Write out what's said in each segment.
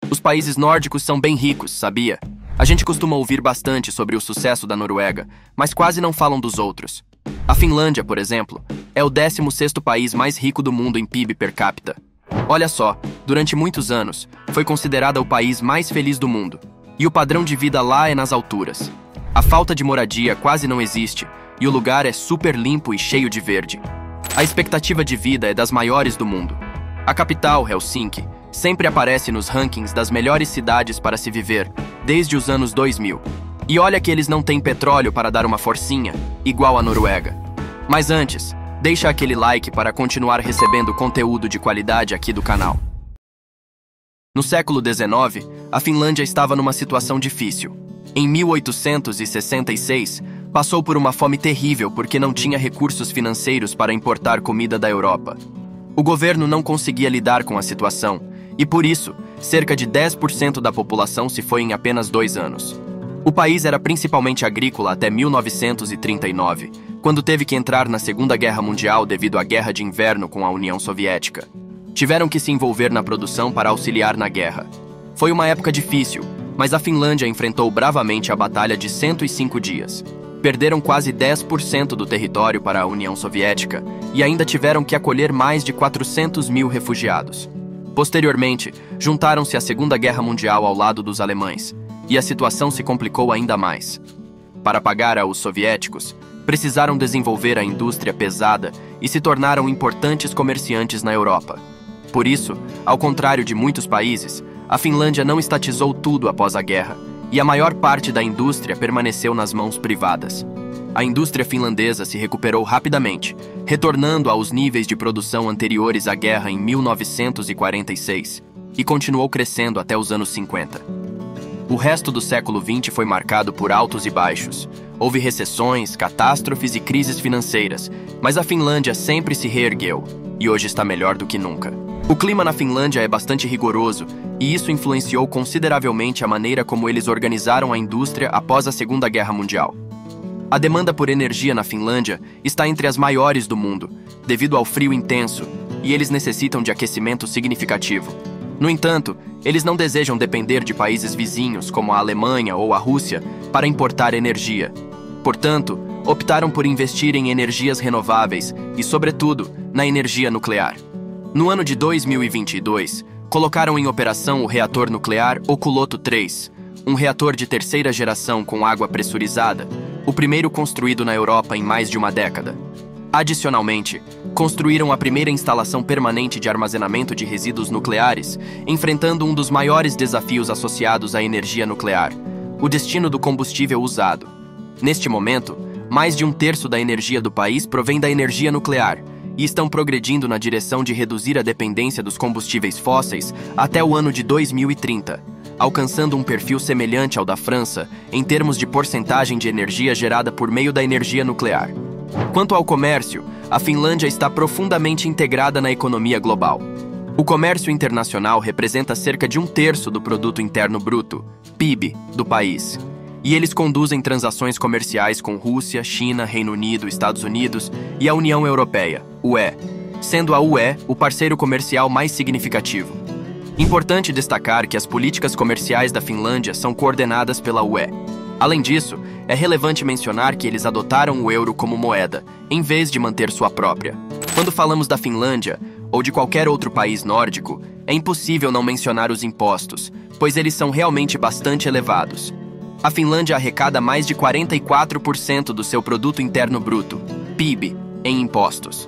Os países nórdicos são bem ricos, sabia? A gente costuma ouvir bastante sobre o sucesso da Noruega, mas quase não falam dos outros. A Finlândia, por exemplo, é o 16º país mais rico do mundo em PIB per capita. Olha só, durante muitos anos, foi considerada o país mais feliz do mundo. E o padrão de vida lá é nas alturas. A falta de moradia quase não existe, e o lugar é super limpo e cheio de verde. A expectativa de vida é das maiores do mundo. A capital, Helsinki, sempre aparece nos rankings das melhores cidades para se viver, desde os anos 2000. E olha que eles não têm petróleo para dar uma forcinha, igual a Noruega. Mas antes, deixa aquele like para continuar recebendo conteúdo de qualidade aqui do canal. No século XIX, a Finlândia estava numa situação difícil. Em 1866, passou por uma fome terrível porque não tinha recursos financeiros para importar comida da Europa. O governo não conseguia lidar com a situação, e por isso, cerca de 10% da população se foi em apenas 2 anos. O país era principalmente agrícola até 1939, quando teve que entrar na Segunda Guerra Mundial devido à Guerra de Inverno com a União Soviética. Tiveram que se envolver na produção para auxiliar na guerra. Foi uma época difícil, mas a Finlândia enfrentou bravamente a Batalha de 105 dias. Perderam quase 10% do território para a União Soviética e ainda tiveram que acolher mais de 400 mil refugiados. Posteriormente, juntaram-se à Segunda Guerra Mundial ao lado dos alemães, e a situação se complicou ainda mais. Para pagar aos soviéticos, precisaram desenvolver a indústria pesada e se tornaram importantes comerciantes na Europa. Por isso, ao contrário de muitos países, a Finlândia não estatizou tudo após a guerra, e a maior parte da indústria permaneceu nas mãos privadas. A indústria finlandesa se recuperou rapidamente, retornando aos níveis de produção anteriores à guerra em 1946, e continuou crescendo até os anos 50. O resto do século XX foi marcado por altos e baixos. Houve recessões, catástrofes e crises financeiras, mas a Finlândia sempre se reergueu, e hoje está melhor do que nunca. O clima na Finlândia é bastante rigoroso, e isso influenciou consideravelmente a maneira como eles organizaram a indústria após a Segunda Guerra Mundial. A demanda por energia na Finlândia está entre as maiores do mundo, devido ao frio intenso, e eles necessitam de aquecimento significativo. No entanto, eles não desejam depender de países vizinhos, como a Alemanha ou a Rússia, para importar energia. Portanto, optaram por investir em energias renováveis e, sobretudo, na energia nuclear. No ano de 2022, colocaram em operação o reator nuclear Olkiluoto 3, um reator de terceira geração com água pressurizada, o primeiro construído na Europa em mais de uma década. Adicionalmente, construíram a primeira instalação permanente de armazenamento de resíduos nucleares, enfrentando um dos maiores desafios associados à energia nuclear, o destino do combustível usado. Neste momento, mais de 1/3 da energia do país provém da energia nuclear, e estão progredindo na direção de reduzir a dependência dos combustíveis fósseis até o ano de 2030, alcançando um perfil semelhante ao da França em termos de porcentagem de energia gerada por meio da energia nuclear. Quanto ao comércio, a Finlândia está profundamente integrada na economia global. O comércio internacional representa cerca de 1/3 do produto interno bruto, PIB, do país. E eles conduzem transações comerciais com Rússia, China, Reino Unido, Estados Unidos e a União Europeia, UE, sendo a UE o parceiro comercial mais significativo. Importante destacar que as políticas comerciais da Finlândia são coordenadas pela UE. Além disso, é relevante mencionar que eles adotaram o euro como moeda, em vez de manter sua própria. Quando falamos da Finlândia, ou de qualquer outro país nórdico, é impossível não mencionar os impostos, pois eles são realmente bastante elevados. A Finlândia arrecada mais de 44% do seu produto interno bruto, PIB, em impostos.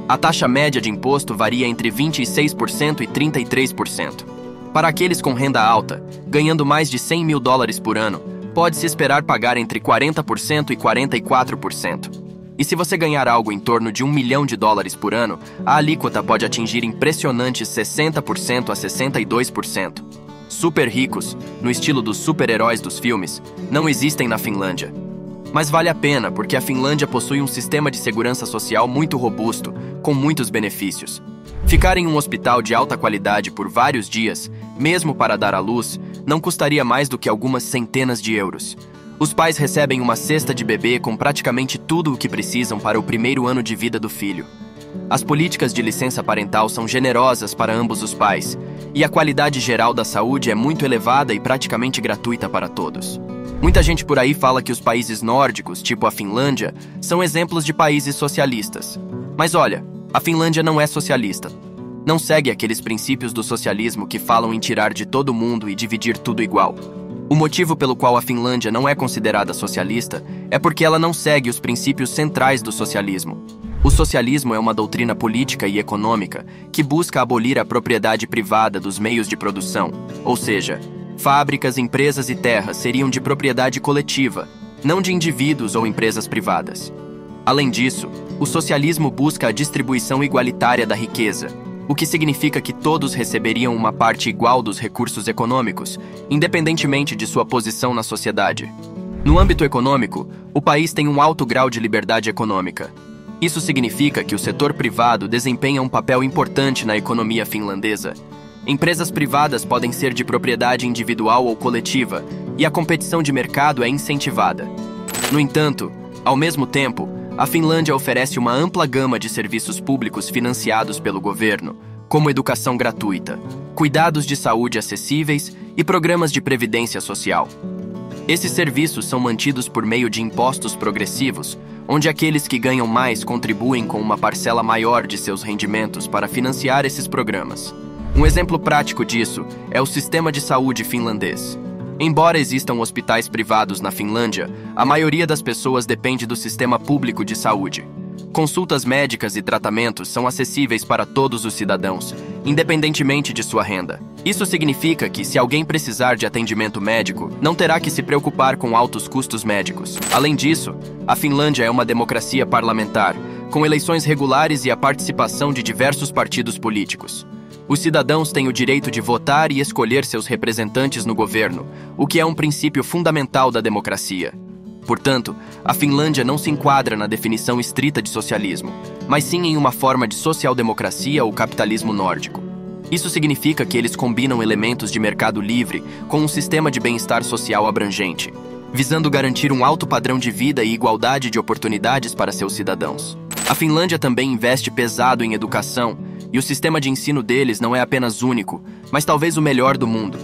A taxa média de imposto varia entre 26% e 33%. Para aqueles com renda alta, ganhando mais de $100 mil por ano, pode-se esperar pagar entre 40% e 44%. E se você ganhar algo em torno de $1 milhão por ano, a alíquota pode atingir impressionantes 60% a 62%. Super ricos, no estilo dos super-heróis dos filmes, não existem na Finlândia. Mas vale a pena porque a Finlândia possui um sistema de segurança social muito robusto, com muitos benefícios. Ficar em um hospital de alta qualidade por vários dias, mesmo para dar à luz, não custaria mais do que algumas centenas de euros. Os pais recebem uma cesta de bebê com praticamente tudo o que precisam para o primeiro ano de vida do filho. As políticas de licença parental são generosas para ambos os pais, e a qualidade geral da saúde é muito elevada e praticamente gratuita para todos. Muita gente por aí fala que os países nórdicos, tipo a Finlândia, são exemplos de países socialistas. Mas olha, a Finlândia não é socialista. Não segue aqueles princípios do socialismo que falam em tirar de todo mundo e dividir tudo igual. O motivo pelo qual a Finlândia não é considerada socialista é porque ela não segue os princípios centrais do socialismo. O socialismo é uma doutrina política e econômica que busca abolir a propriedade privada dos meios de produção, ou seja, fábricas, empresas e terras seriam de propriedade coletiva, não de indivíduos ou empresas privadas. Além disso, o socialismo busca a distribuição igualitária da riqueza, o que significa que todos receberiam uma parte igual dos recursos econômicos, independentemente de sua posição na sociedade. No âmbito econômico, o país tem um alto grau de liberdade econômica. Isso significa que o setor privado desempenha um papel importante na economia finlandesa. Empresas privadas podem ser de propriedade individual ou coletiva, e a competição de mercado é incentivada. No entanto, ao mesmo tempo, a Finlândia oferece uma ampla gama de serviços públicos financiados pelo governo, como educação gratuita, cuidados de saúde acessíveis e programas de previdência social. Esses serviços são mantidos por meio de impostos progressivos, onde aqueles que ganham mais contribuem com uma parcela maior de seus rendimentos para financiar esses programas. Um exemplo prático disso é o sistema de saúde finlandês. Embora existam hospitais privados na Finlândia, a maioria das pessoas depende do sistema público de saúde. Consultas médicas e tratamentos são acessíveis para todos os cidadãos, independentemente de sua renda. Isso significa que, se alguém precisar de atendimento médico, não terá que se preocupar com altos custos médicos. Além disso, a Finlândia é uma democracia parlamentar, com eleições regulares e a participação de diversos partidos políticos. Os cidadãos têm o direito de votar e escolher seus representantes no governo, o que é um princípio fundamental da democracia. Portanto, a Finlândia não se enquadra na definição estrita de socialismo, mas sim em uma forma de social-democracia ou capitalismo nórdico. Isso significa que eles combinam elementos de mercado livre com um sistema de bem-estar social abrangente, visando garantir um alto padrão de vida e igualdade de oportunidades para seus cidadãos. A Finlândia também investe pesado em educação, e o sistema de ensino deles não é apenas único, mas talvez o melhor do mundo.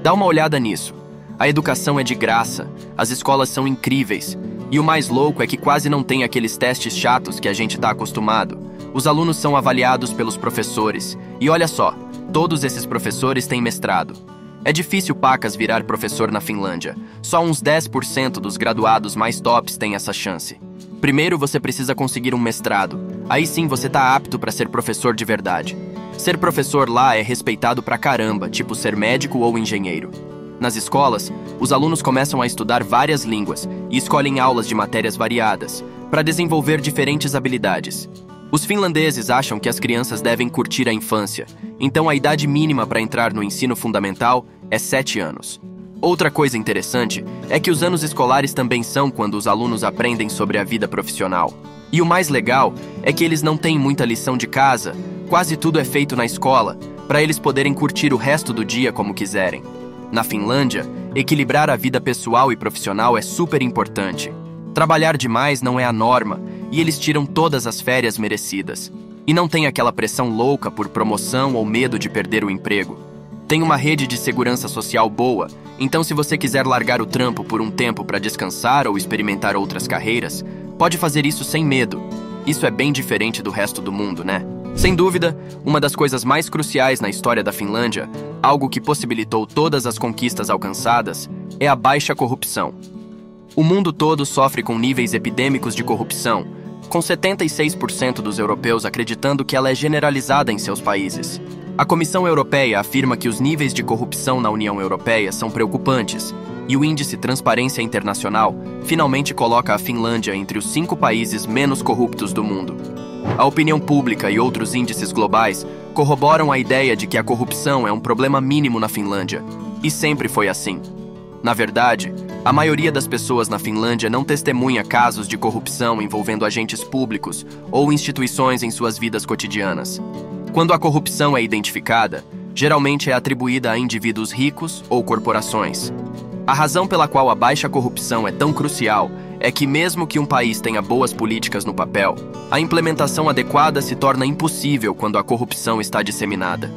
Dá uma olhada nisso. A educação é de graça, as escolas são incríveis, e o mais louco é que quase não tem aqueles testes chatos que a gente está acostumado. Os alunos são avaliados pelos professores, e olha só, todos esses professores têm mestrado. É difícil pacas virar professor na Finlândia, só uns 10% dos graduados mais tops têm essa chance. Primeiro você precisa conseguir um mestrado, aí sim você tá apto para ser professor de verdade. Ser professor lá é respeitado pra caramba, tipo ser médico ou engenheiro. Nas escolas, os alunos começam a estudar várias línguas e escolhem aulas de matérias variadas, para desenvolver diferentes habilidades. Os finlandeses acham que as crianças devem curtir a infância, então a idade mínima para entrar no ensino fundamental é 7 anos. Outra coisa interessante é que os anos escolares também são quando os alunos aprendem sobre a vida profissional. E o mais legal é que eles não têm muita lição de casa, quase tudo é feito na escola, para eles poderem curtir o resto do dia como quiserem. Na Finlândia, equilibrar a vida pessoal e profissional é super importante. Trabalhar demais não é a norma, e eles tiram todas as férias merecidas. E não tem aquela pressão louca por promoção ou medo de perder o emprego. Tem uma rede de segurança social boa, então se você quiser largar o trampo por um tempo para descansar ou experimentar outras carreiras, pode fazer isso sem medo. Isso é bem diferente do resto do mundo, né? Sem dúvida, uma das coisas mais cruciais na história da Finlândia, algo que possibilitou todas as conquistas alcançadas, é a baixa corrupção. O mundo todo sofre com níveis epidêmicos de corrupção, com 76% dos europeus acreditando que ela é generalizada em seus países. A Comissão Europeia afirma que os níveis de corrupção na União Europeia são preocupantes, e o índice Transparência Internacional finalmente coloca a Finlândia entre os 5 países menos corruptos do mundo. A opinião pública e outros índices globais corroboram a ideia de que a corrupção é um problema mínimo na Finlândia, e sempre foi assim. Na verdade, a maioria das pessoas na Finlândia não testemunha casos de corrupção envolvendo agentes públicos ou instituições em suas vidas cotidianas. Quando a corrupção é identificada, geralmente é atribuída a indivíduos ricos ou corporações. A razão pela qual a baixa corrupção é tão crucial é que mesmo que um país tenha boas políticas no papel, a implementação adequada se torna impossível quando a corrupção está disseminada.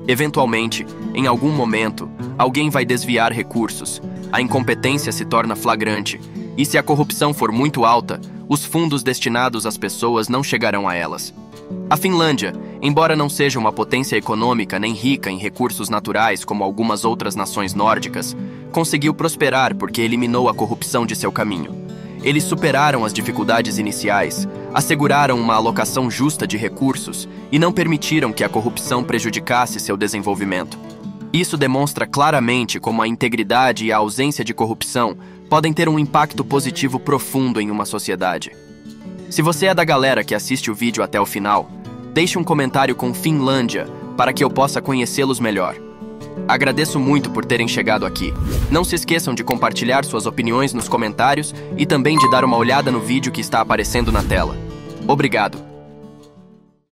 Eventualmente, em algum momento, alguém vai desviar recursos, a incompetência se torna flagrante, e se a corrupção for muito alta, os fundos destinados às pessoas não chegarão a elas. A Finlândia, embora não seja uma potência econômica nem rica em recursos naturais como algumas outras nações nórdicas, conseguiu prosperar porque eliminou a corrupção de seu caminho. Eles superaram as dificuldades iniciais, asseguraram uma alocação justa de recursos e não permitiram que a corrupção prejudicasse seu desenvolvimento. Isso demonstra claramente como a integridade e a ausência de corrupção podem ter um impacto positivo profundo em uma sociedade. Se você é da galera que assiste o vídeo até o final, deixe um comentário com Finlândia para que eu possa conhecê-los melhor. Agradeço muito por terem chegado aqui. Não se esqueçam de compartilhar suas opiniões nos comentários e também de dar uma olhada no vídeo que está aparecendo na tela. Obrigado!